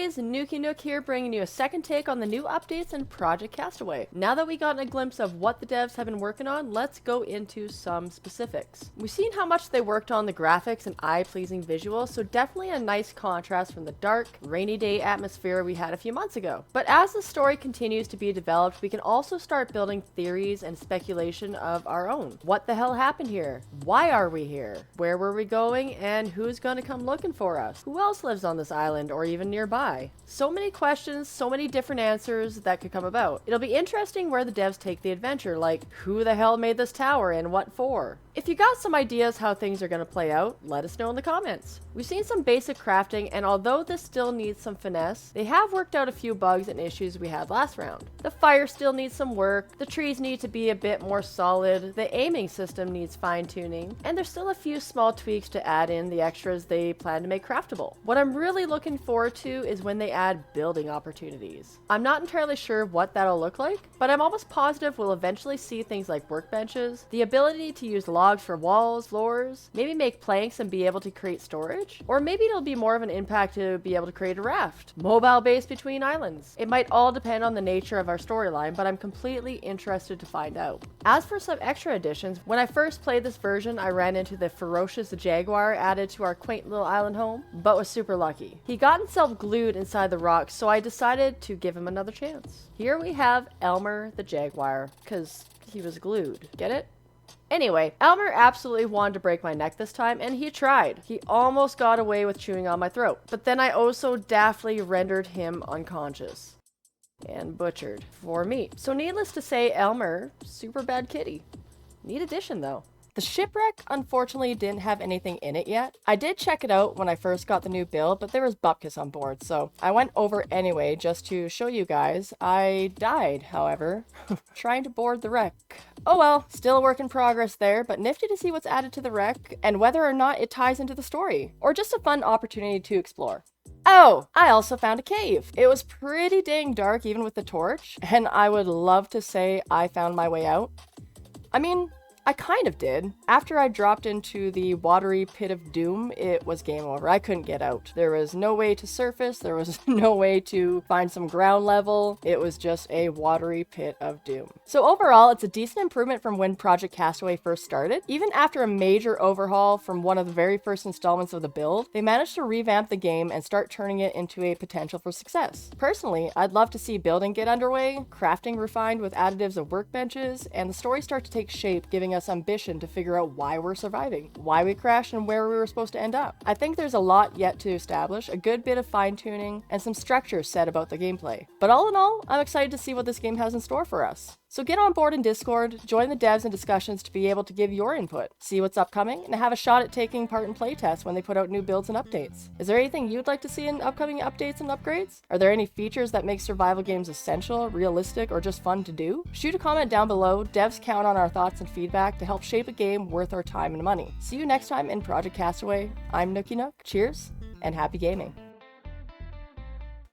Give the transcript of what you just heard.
guys, Nuki Nook here, bringing you a second take on the new updates in Project Castaway. Now that we got a glimpse of what the devs have been working on, let's go into some specifics. We've seen how much they worked on the graphics and eye-pleasing visuals, so definitely a nice contrast from the dark, rainy day atmosphere we had a few months ago. But as the story continues to be developed, we can also start building theories and speculation of our own. What the hell happened here? Why are we here? Where were we going? And who's going to come looking for us? Who else lives on this island or even nearby? So many questions, so many different answers that could come about. It'll be interesting where the devs take the adventure, like who the hell made this tower and what for? If you got some ideas how things are going to play out, let us know in the comments. We've seen some basic crafting, and although this still needs some finesse, they have worked out a few bugs and issues we had last round. The fire still needs some work, the trees need to be a bit more solid, the aiming system needs fine-tuning, and there's still a few small tweaks to add in the extras they plan to make craftable. What I'm really looking forward to is when they add building opportunities. I'm not entirely sure what that'll look like, but I'm almost positive we'll eventually see things like workbenches, the ability to use logs for walls, floors, maybe make planks and be able to create storage, or maybe it'll be more of an impact to be able to create a raft, mobile base between islands. It might all depend on the nature of our storyline, but I'm completely interested to find out. As for some extra additions, when I first played this version, I ran into the ferocious jaguar added to our quaint little island home, but was super lucky. He got himself glued inside the rocks, so I decided to give him another chance. Here we have Elmer the jaguar, because he was glued. Get it? Anyway, Elmer absolutely wanted to break my neck this time, and he tried. He almost got away with chewing on my throat, but then I also daftly rendered him unconscious and butchered for meat. So needless to say, Elmer, super bad kitty. Neat addition though. The shipwreck unfortunately didn't have anything in it yet. I did check it out when I first got the new build, but there was bupkis on board, so I went over anyway just to show you guys. I died, however, trying to board the wreck. Oh well, still a work in progress there, but nifty to see what's added to the wreck and whether or not it ties into the story, or just a fun opportunity to explore. Oh, I also found a cave. It was pretty dang dark even with the torch, and I would love to say I found my way out. I mean, I kind of did. After I dropped into the watery pit of doom, it was game over. I couldn't get out. There was no way to surface. There was no way to find some ground level. It was just a watery pit of doom. So overall, it's a decent improvement from when Project Castaway first started. Even after a major overhaul from one of the very first installments of the build, they managed to revamp the game and start turning it into a potential for success. Personally, I'd love to see building get underway, crafting refined with additives of workbenches, and the story start to take shape, giving us ambition to figure out why we're surviving, why we crashed, and where we were supposed to end up. I think there's a lot yet to establish, a good bit of fine-tuning, and some structure set about the gameplay. But all in all, I'm excited to see what this game has in store for us. So get on board in Discord, join the devs and discussions to be able to give your input, see what's upcoming, and have a shot at taking part in playtests when they put out new builds and updates. Is there anything you'd like to see in upcoming updates and upgrades? Are there any features that make survival games essential, realistic, or just fun to do? Shoot a comment down below. Devs count on our thoughts and feedback to help shape a game worth our time and money. See you next time in Project Castaway. I'm Nuki Nook. Cheers, and happy gaming.